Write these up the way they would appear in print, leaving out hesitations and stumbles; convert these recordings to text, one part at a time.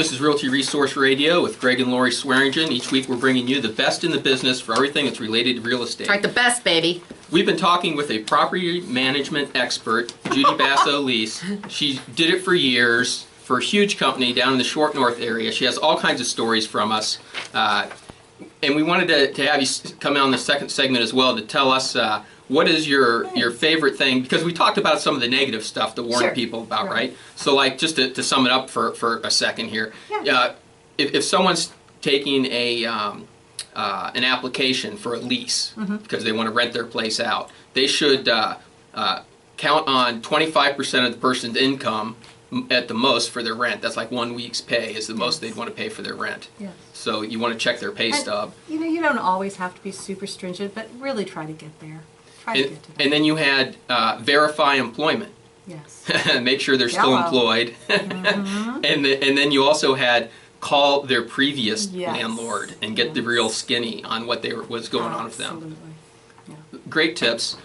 This is Realty Resource Radio with Greg and Lori Swearingen. Each week we're bringing you the best in the business for everything that's related to real estate. That's right, the best, baby. We've been talking with a property management expert, Judy Basso-Lese. She did it for years for a huge company down in the Short North area. She has all kinds of stories from us. And we wanted to have you come on the second segment as well to tell us what is your favorite thing, because we talked about some of the negative stuff to warn people about, right? So like, just to sum it up for a second here, if someone's taking an application for a lease because they want to rent their place out, they should count on 25% of the person's income at the most for their rent. That's like 1 week's pay is the most they'd want to pay for their rent. Yes. So you want to check their pay stub. You don't always have to be super stringent, but really try to get there. And then you had verify employment. Yes. Make sure they're still employed. And then you also had call their previous landlord and get the real skinny on what was going on with them. Absolutely. Yeah. Great tips.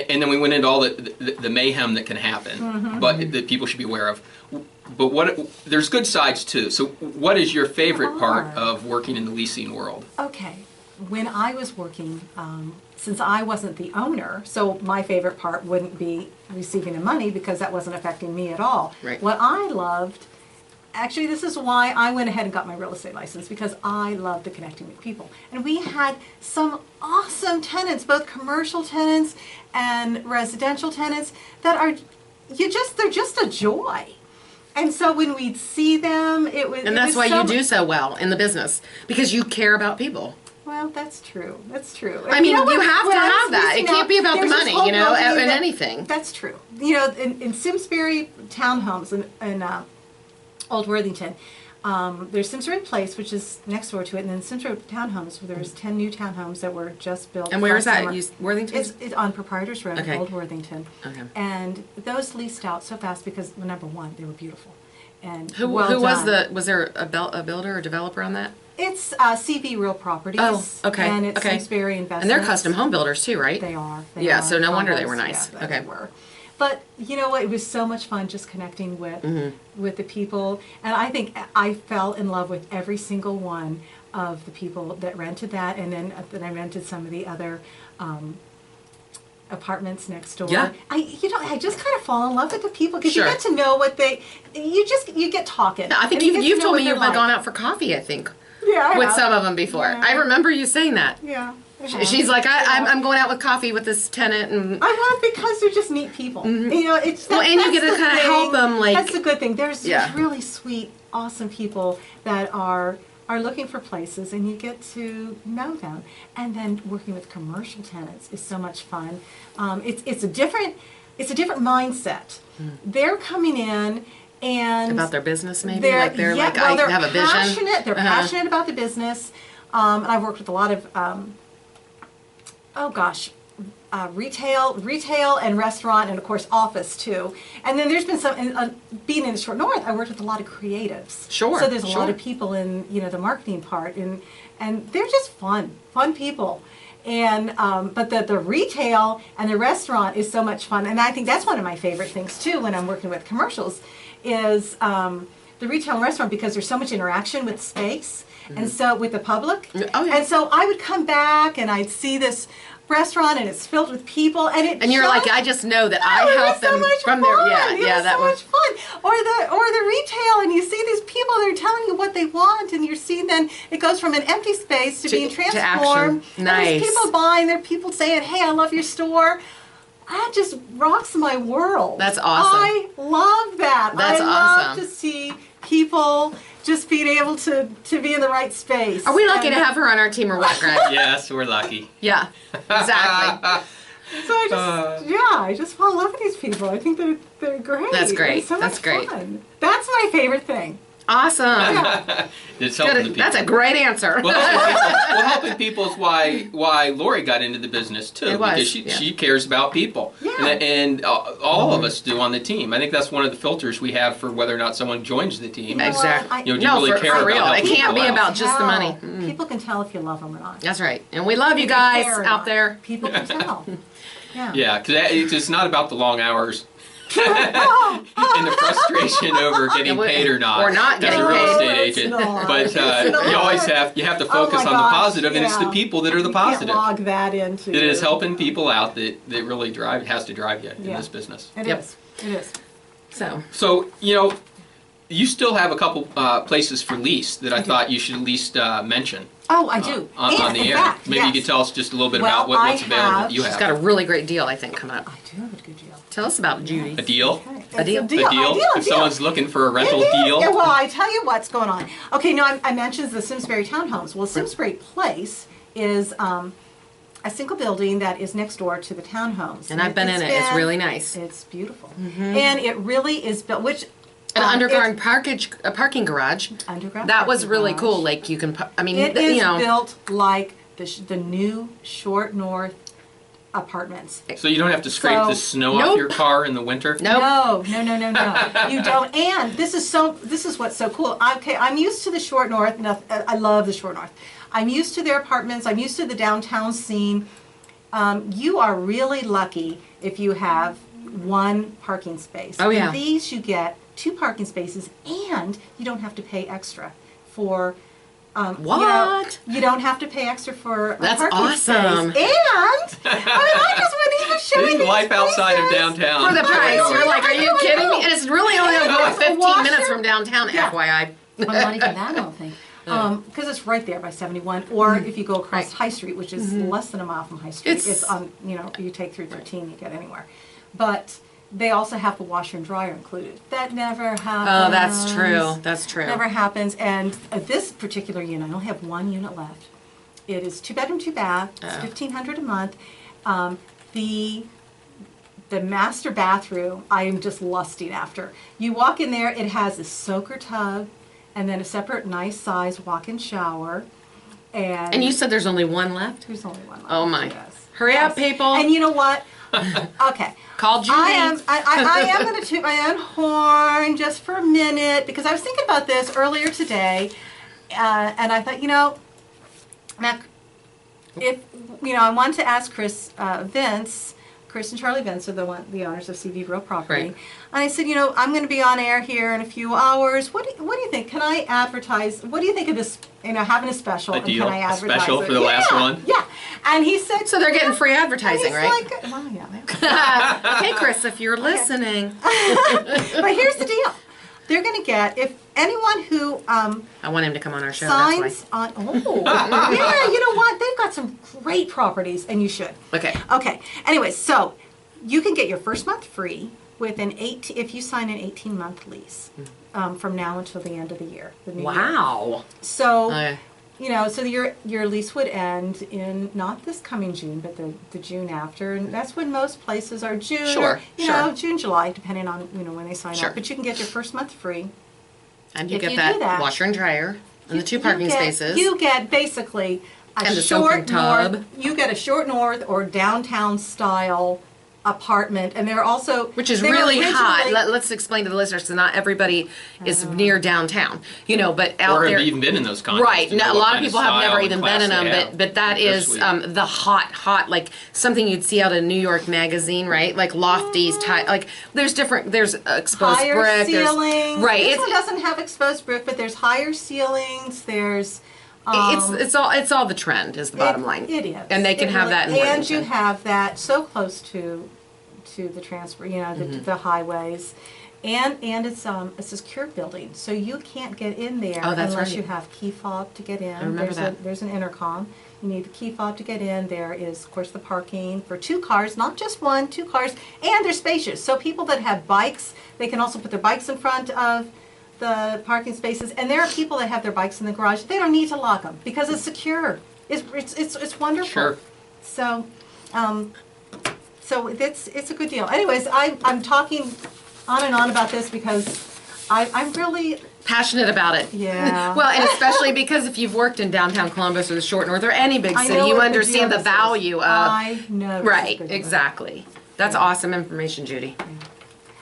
And then we went into all the mayhem that can happen, but that people should be aware of. But there's good sides too. So what is your favorite part of working in the leasing world? Okay. When I was working, since I wasn't the owner, so my favorite part wouldn't be receiving the money because that wasn't affecting me at all. Right. What I loved, actually this is why I went ahead and got my real estate license, because I loved the connecting with people. And we had some awesome tenants, both commercial tenants and residential tenants, that are, they're just a joy. And so when we'd see them, it was... And that's why you do so well in the business, because you care about people. Well, that's true. That's true. I mean, you have to have that. It can't be about the money, in anything. That's true. You know, in Simsbury townhomes in Olde Worthington, there's Simsbury Place, which is next door to it, and then Simsbury Townhomes, where there's 10 new townhomes that were just built. And where is that? Worthington? It's on Proprietors Road, Olde Worthington. Okay. And those leased out so fast because, well, number one, they were beautiful. And who was there a builder or developer on that? It's CV Real Properties. Oh, okay. And it's Simsbury Investments. And they're custom home builders too, right? They are. So no wonder they were nice. Yeah, they were. But you know what? It was so much fun just connecting with the people, and I think I fell in love with every single one of the people that rented that, and then I rented some of the other apartments next door. Yeah. I just kind of fall in love with the people because you get to know what you get talking. I think you've told me you've gone out for coffee, I think. Yeah, with some of them before. Yeah. I remember you saying that. Yeah. She's like, I'm going out with coffee with this tenant, and I love because they're just neat people. You know, it's and you get to kind of help them. Like, that's a good thing. There's really sweet, awesome people that are looking for places, and you get to know them. And then working with commercial tenants is so much fun. It's a different mindset. They're coming in. And about their business, maybe? They're I have a vision. They're passionate about the business. And I've worked with a lot of, retail and restaurant, and of course office too. And then there's been some, being in the Short North, I worked with a lot of creatives. Sure. So there's a lot of people in, the marketing part, and they're just fun people. And but the retail and the restaurant is so much fun, and I think that's one of my favorite things too when I'm working with commercials is the retail and restaurant, because there's so much interaction with space and so with the public. And so I would come back and I'd see this restaurant and it's filled with people, and you're like, I just know that I help them from there. That was so much fun. Or the retail, and you see these people that are telling you what they want, and you're seeing then it goes from an empty space to being transformed. To nice. And there's people buying, there are people saying, "Hey, I love your store." That just rocks my world. That's awesome. I love that. That's awesome. I love to see people just being able to be in the right space. Are we lucky to have her on our team, or what, Greg? Yes, we're lucky. Yeah, exactly. So I just fall in love with these people. I think they're great. That's great. So That's great. Fun. That's my favorite thing. Awesome. It's helping the people. That's a great answer. Well, helping people is why Lori got into the business too. Because she cares about people. Yeah. And all of us do on the team. I think that's one of the filters we have for whether or not someone joins the team. Exactly. Do you really care for real. about it can't be about just the money. People can tell if you love them or not. That's right. And we love you guys out there. People can tell. Yeah, because it's not about the long hours. in the frustration over getting paid or not, Or not as getting a real paid. estate No, it's agent. not. But It's not. you always have to focus Oh my on the gosh, positive, and it's the yeah. people that are the You can't positive. log that into. It is helping people out that really has to drive you in Yeah. this business. It Yep. is. It is. So, You still have a couple places for lease that I thought you should at least mention Oh, I do. on And, the in air. fact, Maybe you yes. could tell us just a little bit Well, about what's I available have- that you she's have. got a really great deal, I think, coming up. I do have a good deal. Tell us about Judy. A deal? Okay. A deal? It's A deal? A If someone's looking for a rental deal? Yeah, well, I tell you what's going on. Okay, no, I mentioned the Simsbury townhomes. Well, Simsbury Place is a single building that is next door to the townhomes. And I've been in it. It's really nice. It's beautiful. And it really is built, which... An underground it's parking garage. underground That was parking really garage. cool. Like, you can, I mean, It you is know. built like the new Short North apartments. So you don't have to scrape the So- snow off Nope. your car in the winter? Nope. No. You don't. And this is what's so cool. Okay, I'm used to the Short North. I love the Short North. I'm used to their apartments. I'm used to the downtown scene. You are really lucky if you have one parking space. Oh, yeah. In these, you get 2 parking spaces, and you don't have to pay extra for. What? You don't have to pay extra for a That's parking awesome. space. And I just wouldn't even show you This is these life outside of places. downtown. For the price. You're like, are you kidding me? And it's really only And about there's a 15 washer. minutes from downtown, Yeah. FYI. Well, not even that, I don't think. Because it's right there by 71. Or if you go across Right. High Street, which is less than a mile from High Street, It's- it's on, you take through 13, you get anywhere. But they also have the washer and dryer included. That never happens. Oh, that's true. That's true. Never happens. And this particular unit, I only have 1 unit left. It is 2 bedroom, 2 bath. It's Oh. $1,500 a month. The master bathroom, I am just lusting after. You walk in there, it has a soaker tub, and then a separate nice size walk-in shower. And you said there's only one left? There's only one left. Oh, my. Yes. Hurry up, Yes. people. And you know what? Okay. Call Judy. I am going to toot my own horn just for a minute because I was thinking about this earlier today, and I thought, now, if I wanted to ask Chris and Charlie Vince are the owners of CV Real Property, Right. and I said, I'm going to be on air here in a few hours. What do you think? Can I advertise? What do you think of this? Having a special. A and deal? Can I A advertise special it? for the last one? Yeah. And he said. So they're getting free and advertising, he's right? like, well, yeah. Okay, Chris, if you're listening. But here's the deal. They're going to get, if anyone who I want him to come on our show, signs that's why. on, yeah, you know what? They've got some great properties, and you should. Okay. Okay. Anyway, so you can get your first month free with if you sign an 18-month lease from now until the end of the year. The new year. Wow. So, Okay. so your lease would end in not this coming June, but the June after, and that's when most places are June. Sure, Or, sure. June, July, depending on when they sign Sure. up. But you can get your first month free. And you If get you that, do that, washer and dryer and the 2 parking spaces. You get basically a And the soaking short tub. north. You get a short north or downtown style apartment, and they're also Which is they were really hot. originally- Let's explain to the listeners, so not everybody is near downtown, but out Or there. have even been in those condos. Right. to know No, a what lot of kind people have style never and even class been in they them, have. but that They're is sweet. the hot, like something you'd see out of New York Magazine, right? Like lofties, like there's exposed higher brick. ceilings. Right. This one doesn't have exposed brick, but there's higher ceilings. There's it's all the trend is the bottom line. It is, And they can It have really- that in and Worthington. you have that so close to the transfer, the highways. And it's a secure building, so you can't get in there Oh, that's unless right. you have key fob to get in. I remember that. There's an intercom. You need the key fob to get in. There is, of course, the parking for 2 cars, not just 1, 2 cars, and they're spacious. So people that have bikes, they can also put their bikes in front of the parking spaces. And there are people that have their bikes in the garage. They don't need to lock them because it's secure. It's wonderful. Sure. So, it's a good deal. Anyways, I'm talking on and on about this because I'm really, Passionate about it. yeah. Well, and especially because if you've worked in downtown Columbus or the Short North or any big I city, know you what understand the deal this is. value of. I know. this is a Right, good deal. exactly. That's awesome information, Judy.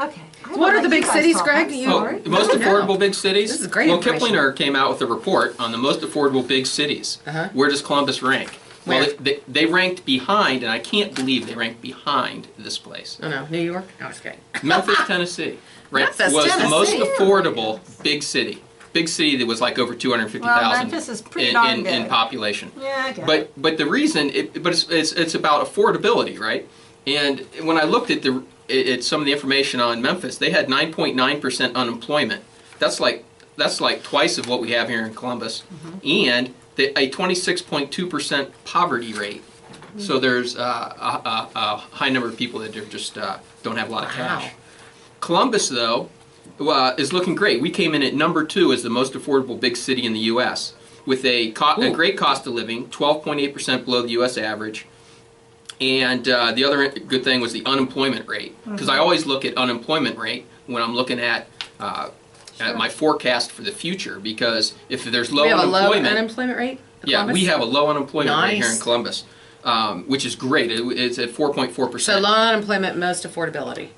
Okay. I What will are let the you big guys cities, talk. Greg? I'm You- Oh, sorry. the most No, no. affordable big cities? This is great Well, information. Kiplinger came out with a report on the most affordable big cities. Uh-huh. Where does Columbus rank? Well, Where? they ranked behind, and I can't believe they ranked behind this place. Oh no, New York? No, I was kidding. Memphis, Tennessee, Memphis, was the most Tennessee. affordable big city. Big city that was like over 250,000 Well, Memphis is pretty darn in good. population. Yeah, I get it. But the reason, it's about affordability, right? And when I looked at some of the information on Memphis, they had 9.9% unemployment. That's like twice of what we have here in Columbus, and a 26.2% poverty rate. So there's a high number of people that just don't have a lot of cash. Columbus, though, is looking great. We came in at number 2 as the most affordable big city in the U.S. with a great cost of living, 12.8% below the U.S. average. And the other good thing was the unemployment rate, because I always look at unemployment rate when I'm looking at my forecast for the future, because if there's low We have a low unemployment, unemployment rate? in yeah, Columbus? we have a low unemployment rate here in Nice. Columbus, which is great. It's at 4.4%. So low unemployment, most affordability.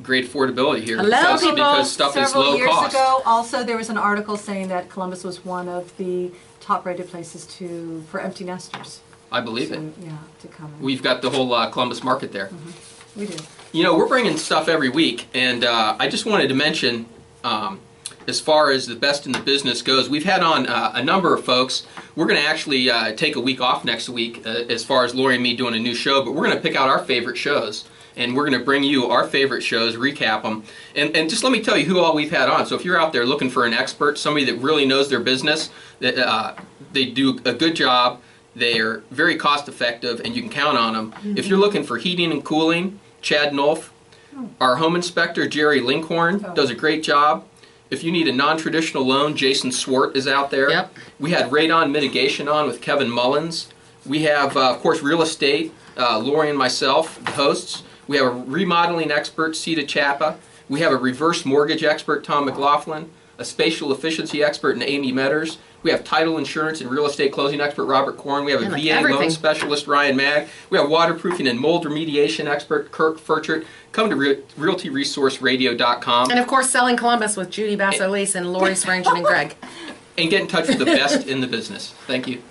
Great affordability here Hello, people. because stuff is Several low years cost. ago, also there was an article saying that Columbus was one of the top-rated places for empty nesters. I believe it. Yeah, to come in. We've got the whole Columbus market there. We do. You know, we're bringing stuff every week, and I just wanted to mention, as far as the best in the business goes, we've had on a number of folks. We're going to actually take a week off next week as far as Lori and me doing a new show, but we're going to pick out our favorite shows, and we're going to bring you our favorite shows, recap them, and just let me tell you who all we've had on. So if you're out there looking for an expert, somebody that really knows their business, that they do a good job, they're very cost effective, and you can count on them. If you're looking for heating and cooling, Chad Nolf. Our home inspector, Jerry Linkhorn, does a great job. If you need a non-traditional loan, Jason Swart is out there. Yep. We had radon mitigation on with Kevin Mullins. We have, of course, real estate, Lori and myself, the hosts. We have a remodeling expert, Sita Chapa. We have a reverse mortgage expert, Tom McLaughlin. A spatial efficiency expert, Amy Metters. We have title insurance and real estate closing expert, Robert Korn. We have a Man, like VA loan everything. specialist, Ryan Mag. We have waterproofing and mold remediation expert, Kirk Furchert. Come to realtyresourceradio.com And of course, Selling Columbus with Judy Basso-Lese and Lori Swearingen and Greg. and get in touch with the best in the business. Thank you.